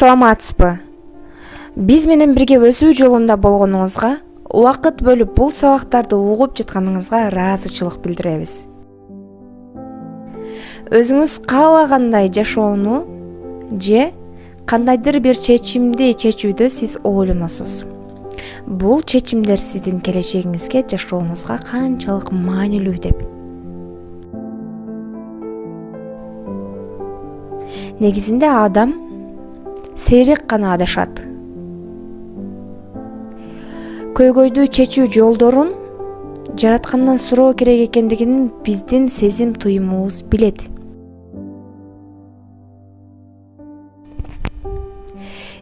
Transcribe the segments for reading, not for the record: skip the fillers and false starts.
саламатсызбы? Биз менен бирге өсүү жолунда болгонуңузга, убакыт бөлүп бул сабактарды угуп жатканыңызга ыраазычылык билдиребиз. Өзүңүз каалагандай жашоону же кандайдыр бир чечимди чечүүдө сиз ойлоносуз. Бул чечимдер сиздин келечегиңизге, жашооңузга канчалык маанилүү деп. Негизинде адам сейрек гана адашат. Көйгөйдү чечүү жолдорун жараткандан суроо керек экендигин биздин сезим туюмубуз билет.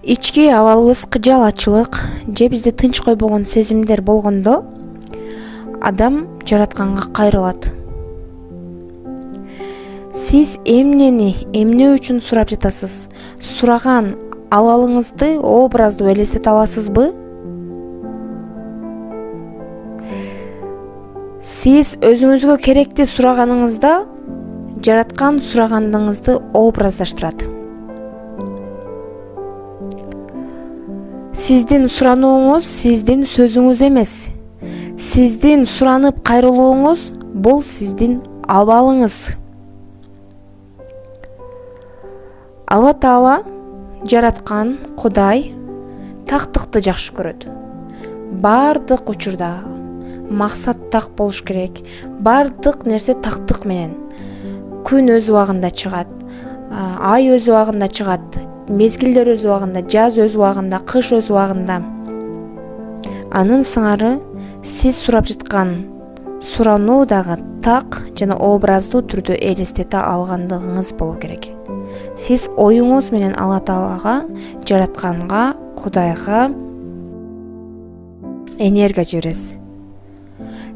Ички абалыбыз кыжалачылык же бизди тынч койбогон сезимдер болгондо адам жаратканга кайрылат. Сиз эмне үчүн сурап жатасыз? Сураган абалыңызды, образды элестете аласызбы? Сиз өзүңүзгө керекти сураганыңызда жараткан сурагандыгыңызды образдаштырат. Сиздин суранууңуз сиздин сөзүңүз эмес. Сиздин суранып кайрылууңуз бул сиздин абалыңыз. Алла Таала жараткан Кудай тактыкты жакшы көрөт. Бардык учурда максат так болуш керек. Бардык нерсе тактык менен. Күн өз убагында чыгат, ай өз убагында чыгат, мезгилдер өз убагында, жаз өз убагында, кыш өз убагында. Анын сыңары сиз сурап жаткан сурануу дагы так жана образдуу түрдө элестете алгандыгыңыз болу керек. Сиз оюңуз менен Алла Таалага, жаратканга, Кудайга энергия жибересиз.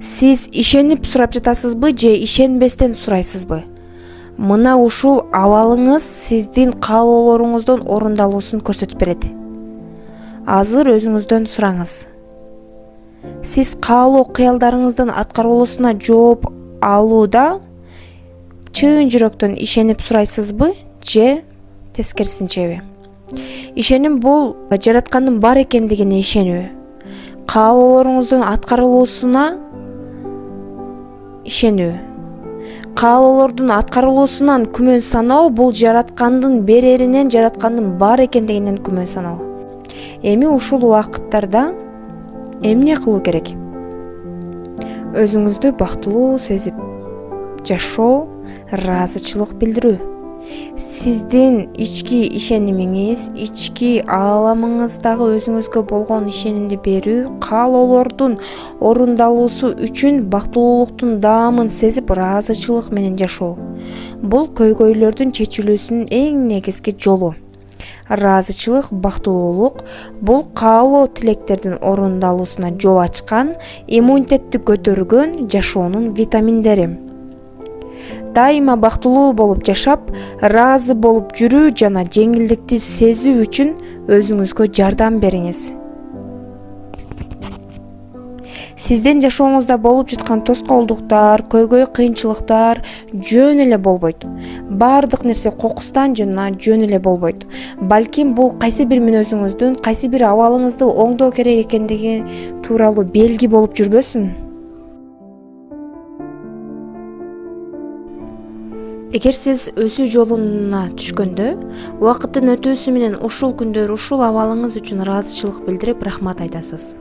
Сиз ишенип сурап жатасызбы же ишенбестен сурайсызбы? Мына ушул абалыңыз сиздин каалоолоруңуздун орундалуусун көрсөтүп берет. Азыр өзүңүздөн сураңыз. Сиз каалоо кыялдарыңыздын аткарылуусуна жооп алууда чын жүрөктөн ишенип сурайсызбы же тескерисинчеби? Ишеним бул жараткандын бар экендигине ишенүү. Каалоолоруңуздун аткарылуусуна ишенүү. Каалоолордун аткарылуусунан күмөн саноо бул жараткандын береринен, жараткандын бар экендигинен күмөн саноо. Эми ушул убакыттарда эмне кылуу керек? Өзүңүздү бактылуу сезип жашоо, ыраазычылык билдирүү. Сиздин ички ишенимиңиз, ички ааламыңыздагы өзүңүзгө болгон ишенимди берүү, каалоолордун орундалуусу үчүн бактылуулуктун даамын сезип ыраазычылык менен жашоо. Бул көйгөйлөрдүн чечилүүсүнүн эң негизги жолу. Ыраазычылык, бактылуулук бул каалоо тилектердин орундалуусуна жол ачкан, иммунитетти көтөргөн жашоонун витаминдери. Дайыма бактылуу болуп жашап, ыраазы болуп жүрүү жана жеңилдикти сезүү үчүн өзүңүзгө жардам бериңиз. Сиздин жашооңузда болуп жаткан тоскоолдуктар, көйгөй, кыйынчылыктар жөн эле болбойт. Бардык нерсе кокустан жана жөн эле болбойт. Балким бул кайсы бир мүнөзүңүздүн, кайсы бир абалыңызды оңдоо керек экендиги тууралуу белги болуп жүрбөсүн. Эгер сиз өсүү жолуна түшкөндө, убакыттын өтүүсү менен ушул күндөр ушул абалыңыз үчүн ыраазычылык билдирип рахмат айтасыз.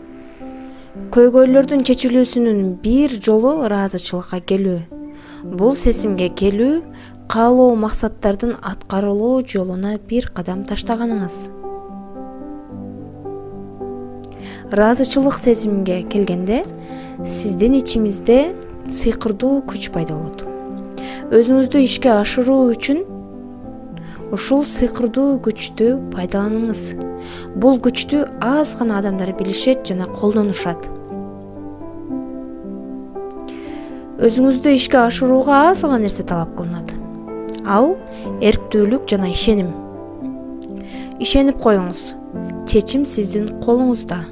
Көйгөйлөрдүн чечилүүсүнүн бир жолу ыраазычылыкка келүү. Бул сезимге келүү, каалоо максаттардын аткарылуу жолуна бир кадам таштаганыңыз. Ыраазычылык сезимге келгенде, сиздин ичиңизде сыйкырдуу күч пайда болот. Өзүңүздү ишке ашыруу үчүн ушул сыйкырдуу күчтү пайдаланыңыз. Бул күчтү аз гана адамдар билишет жана колдонушат. Өзүңүздү ишке ашырууга аз гана нерсе талап кылынат. Ал эрктүүлүк жана ишеним. Ишенип коюңуз. Чечим сиздин колуңузда.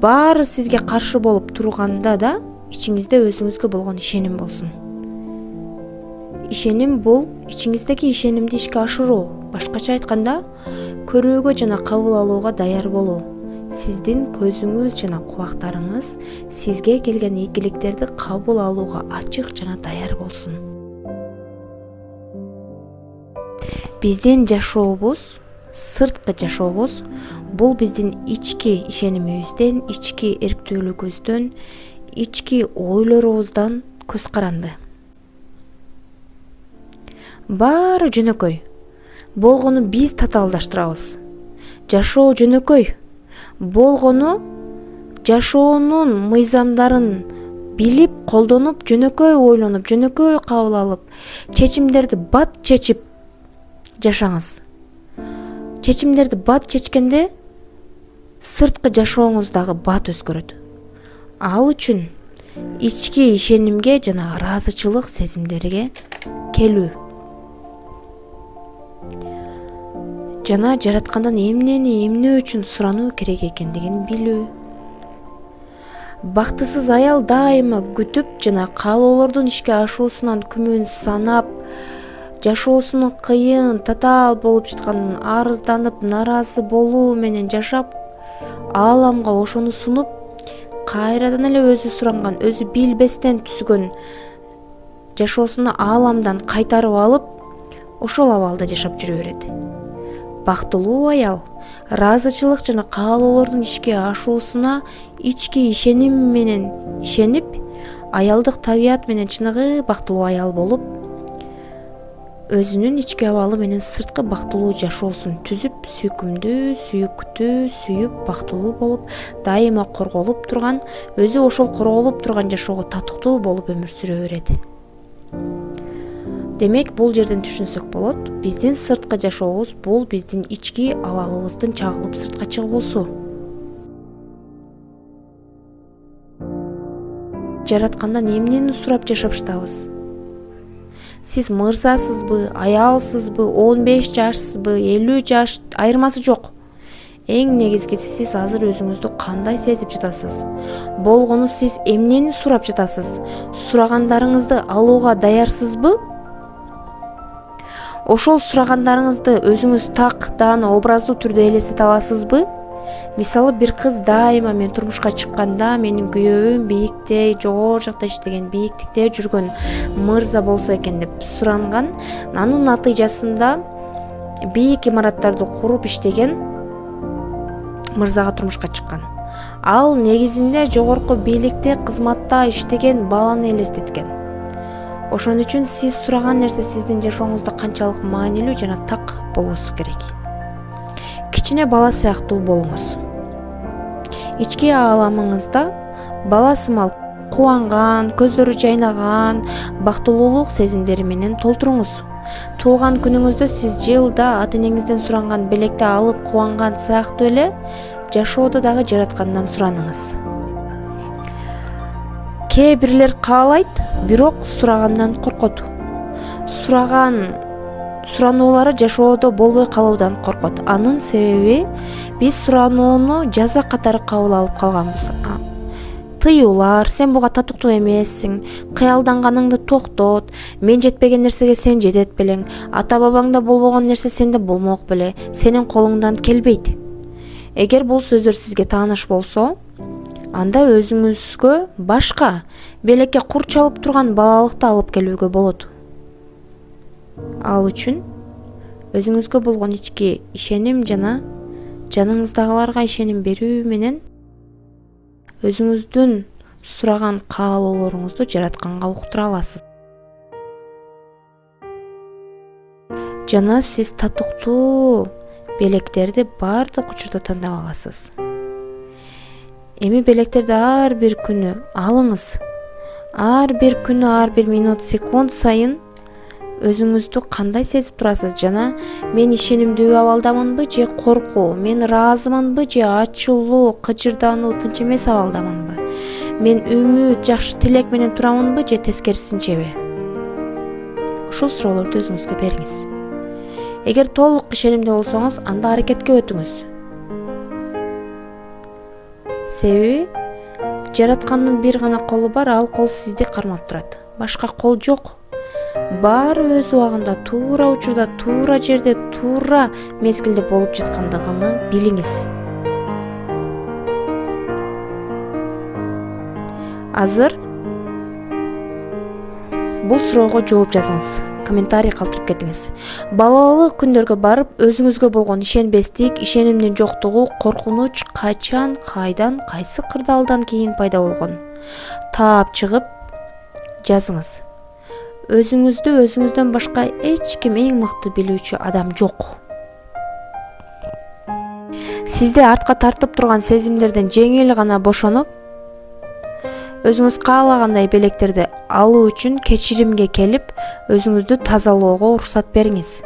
Баары сизге каршы болуп турганда да ичиңизде өзүңүзгө болгон ишеним болсун. Ишеним бул ичиңиздеги ишенимди ишке ашыруу. Башкача айтканда, көрүүгө жана кабыл алууга даяр болуу. Сиздин көзүңүз жана кулактарыңыз сизге келген ийгиликтерди кабыл алууга ачык жана даяр болсун. Биздин жашообуз, сырткы жашообуз бул биздин ички ишенимибизден, ички эрктүүлүгүбүздөн, ички ойлорубуздан көз каранды. Баары жөнөкөй. Болгону биз татаалдаштырабыз. Жашоо жөнөкөй. Болгону жашоонун мыйзамдарын билип, колдонуп, жөнөкөй ойлонуп, жөнөкөй кабыл алып, чечимдерди бат чечип жашаңыз. Чечимдерди бат чечкенде сырткы жашооңуз дагы бат өзгөрөт. Ал үчүн ички ишенимге жана ыраазычылык сезимдерге келүү. Жана жараткандан эмне үчүн сурануу керек экендигин билүү. Бактысыз аял дайыма күтүп жана каалоолордун ишке ашуусунан күмөн санап, жашоосунун кыйын, татаал болуп жатканын арызданып, наразы болуу менен жашап, ааламга ошону сунуп, кайрадан эле өзү суранган, өзү билбестен түзгөн жашоосуну ааламдан кайтарып алып, ошол абалда жашап жүрө берет. Бактылуу аял ыраазычылык жана каалоолордун ишке ашуусуна ички ишеним менен ишенип, аялдык табият менен чыныгы бактылуу аял болуп, өзүнүн ички абалы менен сырткы бактылуу жашоосун түзүп, сүйкүмдүү, сүйүктүү, сүйүп, бактылуу болуп, дайыма корголуп турган, өзү ошол корголуп турган жашоого татыктуу болуп өмүр сүрө берет. Демек, бул жерден түшүнсөк болот, биздин сырткы жашообуз бул биздин ички абалыбыздын чагылып сыртка чыгуусу. Жараткандан эмнени сурап жашаптабыз? Сиз мырзасызбы, аялсызбы, 15 жашсызбы, 50 жаш, айырмасы жок. Эң негизгиси сиз азыр өзүңүздү кандай сезип жатасыз? Болгону сиз эмнени сурап жатасыз? Сурагандарыңызды алууга даярсызбы? Ошол сурагандарыңызды өзүңүз так, даана, образдуу түрдө элестете аласызбы? Мисалы, бир кыз дайыма мен турмушка чыкканда менин күйөөм бийикте, жогору жакта иштеген, бийиктикте жүргөн мырза болсо экен деп суранган, анын натыйжасында бийик имараттарды куруп иштеген мырзага турмушка чыккан. Ал негизинде жогорку бийликте кызматта иштеген баланы элестеткен. Ошон үчүн сиз сураган нерсе сиздин жашооңузда канчалык маанилүү жана так болбосу керек. Кичине бала сыяктуу болуңуз. Ички ааламыңызда бала сымал кубанган, көздөрү жайнаган, бактылуулук сезимдери менен толтуруңуз. Туулган күнүңүздө сиз жылда ата-энеңизден суранган белекти алып кубанган сыяктуу эле жашоодо дагы жараткандан сураныңыз. Кээ бирлер каалайт, бирок сурагандан коркот. Сурануулары жашоодо болбой калуудан коркот. Анын себеби биз суранууну жаза катары кабыл алып калганбыз. Тыюулар, сен буга татыктуу эмессиң, кыялданганыңды токтот, мен жетпеген нерсеге сен жетет белең, ата-бабаңда болбогон нерсе сенде болмок беле, сенин колуңдан келбейт. Эгер бул сөздөр сизге тааныш болсо, анда өзүңүзгө башка белекке кур чалып турган балалыкты алып келүүгө болот. Ал үчүн өзүңүзгө болгон ички ишеним жана жаныңыздагыларга ишеним берүү менен өзүңүздүн сураган каалоолоруңузду жаратканга уктура аласыз. Жана сиз татыктуу белектерди баардык учурда тандап аласыз. Эми белектерди ар бир күнү алыңыз. Ар бир күнү, ар бир минут, секунд сайын өзүңүздү кандай сезип турасыз? Жана мен ишенимдүү абалдамынбы же коркуу? Мен ыраазымынбы же ачуулуу, кыжырдануу, тынч эмес абалдамынбы? Мен үмүт, жакшы тилек менен турамынбы же тескерисинчеби? Ушул суроолорду өзүңүзгө бериңиз. Эгер толук ишенимде болсоңуз, анда аракетке өтүңүз. Себеби жараткандын бир гана колу бар, ал кол сизди кармап турат. Башка кол жок. баары өз убагында, туура учурда, туура жерде, туура мезгилде болуп жаткандыгын билиңиз. Азыр бул суроого жооп жазыңыз, комментарий калтырып кетиңиз. Балалык күндөргө барып, өзүңүзгө болгон ишенбестик, ишенимдин жоктугу, коркунуч качан, кайдан, кайсы кырдаалдан кийин пайда болгон? Таап чыгып жазыңыз. Өзүңүздү өзүңүздөн башка эч ким эң мыкты билүүчү адам жок. Сизди артка тартып турган сезимдерден жеңил гана бошонуп, өзүңүз каалагандай белектерди алуу үчүн кечиримге келип, өзүңүздү тазалоого уруксат бериңиз.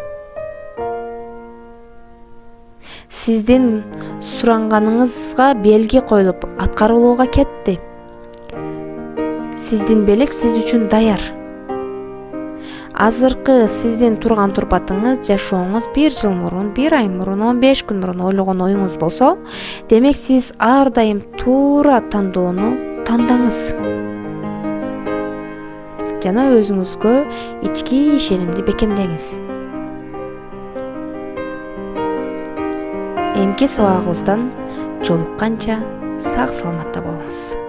Сиздин суранганыңызга белги коюлуп, аткарылууга кетти. Сиздин белек сиз үчүн даяр. Азыркы сиздин турган турпатыңыз, жашооңуз 1 жыл мурун, 1 ай мурун, 15 күн мурун ойлогон оюңуз болсо, демек сиз ар дайым туура тандоону тандаңыз. Жана өзүңүзгө ички ишенимди бекемдеңиз. Эмки сабагыбыздан жолукканча сак саламатта болуңуз.